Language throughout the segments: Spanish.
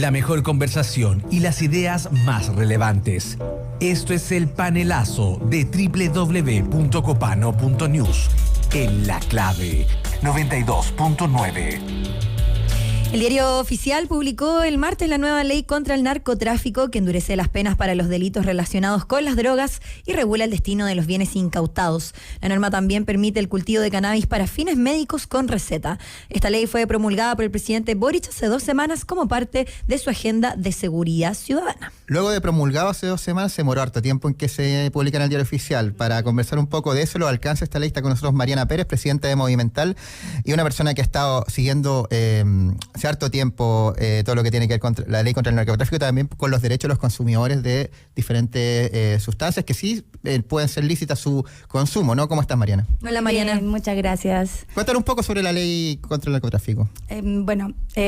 La mejor conversación y las ideas más relevantes. Esto es el panelazo de www.copano.news. En La Clave 92.9. El Diario Oficial publicó el martes la nueva ley contra el narcotráfico que endurece las penas para los delitos relacionados con las drogas y regula el destino de los bienes incautados. La norma también permite el cultivo de cannabis para fines médicos con receta. Esta ley fue promulgada por el presidente Boric hace 2 semanas como parte de su agenda de seguridad ciudadana. Luego de promulgado hace 2 semanas, se demoró harto tiempo en que se publica en el Diario Oficial. Para conversar un poco de eso, los alcances de esta ley, está con nosotros Mariana Pérez, presidenta de Movimental, y una persona que ha estado siguiendo hace harto tiempo todo lo que tiene que ver con la ley contra el narcotráfico y también con los derechos de los consumidores de diferentes sustancias que sí pueden ser lícitas su consumo, ¿no? ¿Cómo estás, Mariana? Hola, Mariana. Muchas gracias. Cuéntanos un poco sobre la ley contra el narcotráfico.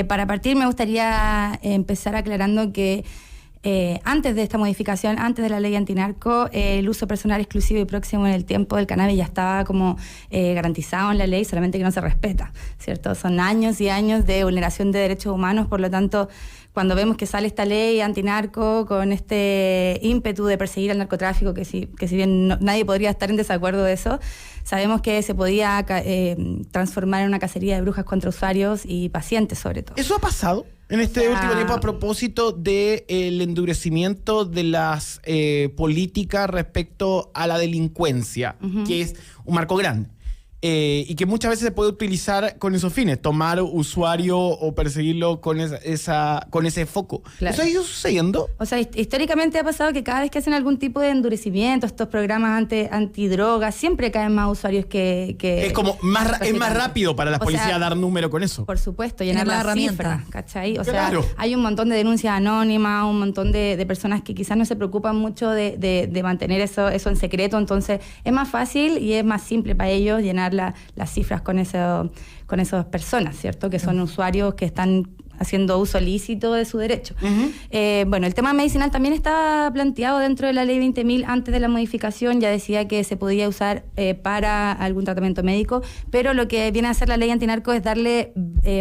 Para partir me gustaría empezar aclarando que antes de esta modificación, antes de la ley antinarco, el uso personal exclusivo y próximo en el tiempo del cannabis ya estaba como garantizado en la ley, solamente que no se respeta, ¿cierto? Son años y años de vulneración de derechos humanos, por lo tanto, cuando vemos que sale esta ley antinarco con este ímpetu de perseguir al narcotráfico, que si bien nadie podría estar en desacuerdo de eso, sabemos que se podía transformar en una cacería de brujas contra usuarios y pacientes sobre todo. ¿Eso ha pasado en este último tiempo a propósito del endurecimiento de las políticas respecto a la delincuencia, que es un marco grande? Y que muchas veces se puede utilizar con esos fines, tomar usuario o perseguirlo con ese foco. Claro. ¿Eso ha ido sucediendo? O sea, históricamente ha pasado que cada vez que hacen algún tipo de endurecimiento, estos programas antidrogas, siempre caen más usuarios que es como es más rápido para las policías dar número con eso. Por supuesto, llenar la cifra, ¿cachai? O Claro. sea, hay un montón de denuncias anónimas, un montón de personas que quizás no se preocupan mucho de mantener eso en secreto, entonces es más fácil y es más simple para ellos llenar las cifras con esas personas, ¿cierto? Que son usuarios que están haciendo uso lícito de su derecho. El tema medicinal también estaba planteado dentro de la ley 20.000 antes de la modificación, ya decía que se podía usar para algún tratamiento médico, pero lo que viene a hacer la ley antinarco es darle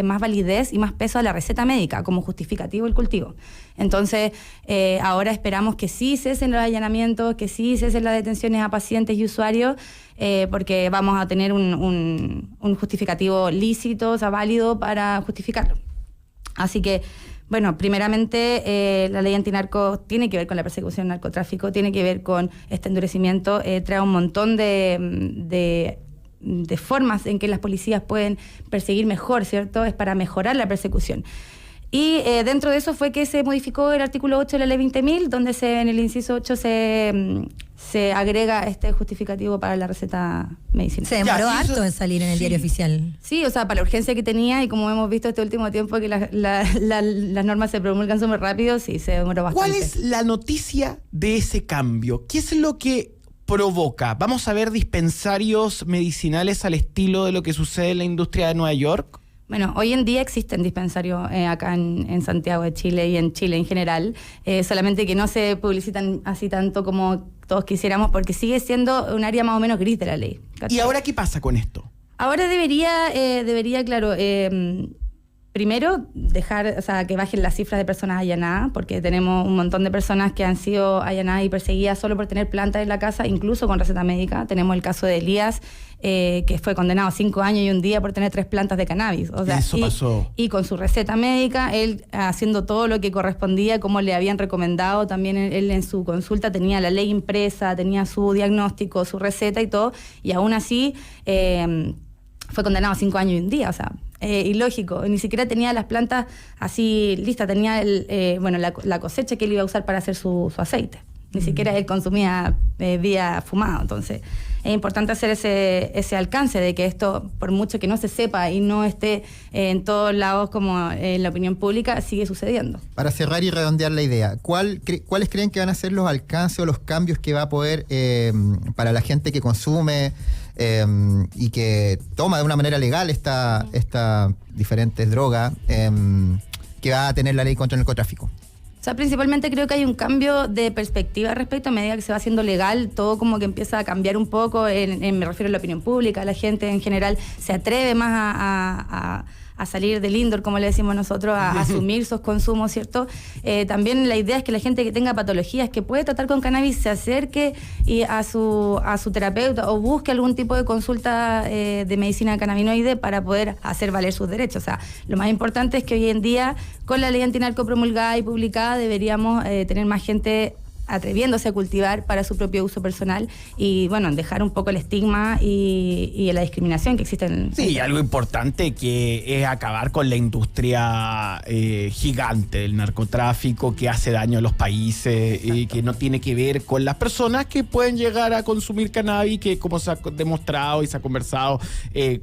más validez y más peso a la receta médica como justificativo del cultivo. Entonces, ahora esperamos que sí cesen los allanamientos, que sí cesen las detenciones a pacientes y usuarios, porque vamos a tener un justificativo lícito, o sea, válido para justificarlo. Así que, primeramente, la ley antinarco tiene que ver con la persecución del narcotráfico, tiene que ver con este endurecimiento, trae un montón de formas en que las policías pueden perseguir mejor, ¿cierto? Es para mejorar la persecución. Y dentro de eso fue que se modificó el artículo 8 de la ley 20.000, donde en el inciso 8 se agrega este justificativo para la receta medicinal. Se demoró harto en salir en el Diario Oficial. Sí, o sea, para la urgencia que tenía y como hemos visto este último tiempo que las normas se promulgan súper rápido, sí, se demoró bastante. ¿Cuál es la noticia de ese cambio? ¿Qué es lo que provoca? ¿Vamos a ver dispensarios medicinales al estilo de lo que sucede en la industria de Nueva York? Bueno, hoy en día existen dispensarios acá en Santiago de Chile y en Chile en general, solamente que no se publicitan así tanto como todos quisiéramos porque sigue siendo un área más o menos gris de la ley. ¿Cachai? ¿Y ahora qué pasa con esto? Ahora debería, claro, primero dejar, o sea, que bajen las cifras de personas allanadas, porque tenemos un montón de personas que han sido allanadas y perseguidas solo por tener plantas en la casa, incluso con receta médica. Tenemos el caso de Elías, que fue condenado a 5 años y un día por tener 3 plantas de cannabis. O sea, eso pasó. Y con su receta médica, él haciendo todo lo que correspondía, como le habían recomendado, también él en su consulta tenía la ley impresa, tenía su diagnóstico, su receta y todo, y aún así fue condenado a 5 años y un día, o sea, ilógico. Ni siquiera tenía las plantas así listas, tenía la cosecha que él iba a usar para hacer su aceite. Ni siquiera él consumía vía fumado. Entonces, es importante hacer ese alcance de que esto, por mucho que no se sepa y no esté en todos lados como en la opinión pública, sigue sucediendo. Para cerrar y redondear la idea, ¿cuáles creen que van a ser los alcances o los cambios que va a poder para la gente que consume y que toma de una manera legal esta diferentes drogas que va a tener la ley contra el narcotráfico? O sea, principalmente creo que hay un cambio de perspectiva respecto a medida que se va haciendo legal, todo como que empieza a cambiar un poco, me refiero a la opinión pública, la gente en general se atreve más a a salir del indoor, como le decimos nosotros, a asumir sus consumos, ¿cierto? También la idea es que la gente que tenga patologías que puede tratar con cannabis se acerque a su terapeuta o busque algún tipo de consulta de medicina cannabinoide para poder hacer valer sus derechos. O sea, lo más importante es que hoy en día, con la ley antinarco promulgada y publicada, deberíamos tener más gente atreviéndose a cultivar para su propio uso personal y, bueno, dejar un poco el estigma y la discriminación que existe en... Sí, algo importante que es acabar con la industria gigante del narcotráfico que hace daño a los países y que no tiene que ver con las personas que pueden llegar a consumir cannabis, que como se ha demostrado y se ha conversado,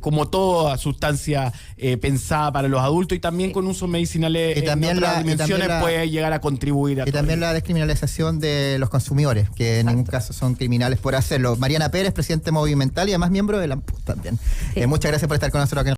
como toda sustancia pensada para los adultos y también con usos medicinales en otras dimensiones puede llegar a contribuir a y también la descriminalización de los consumidores, que en ningún caso son criminales por hacerlo. Mariana Pérez, presidente movimental y además miembro de la AMPU también. Sí. Muchas gracias por estar con nosotros aquí en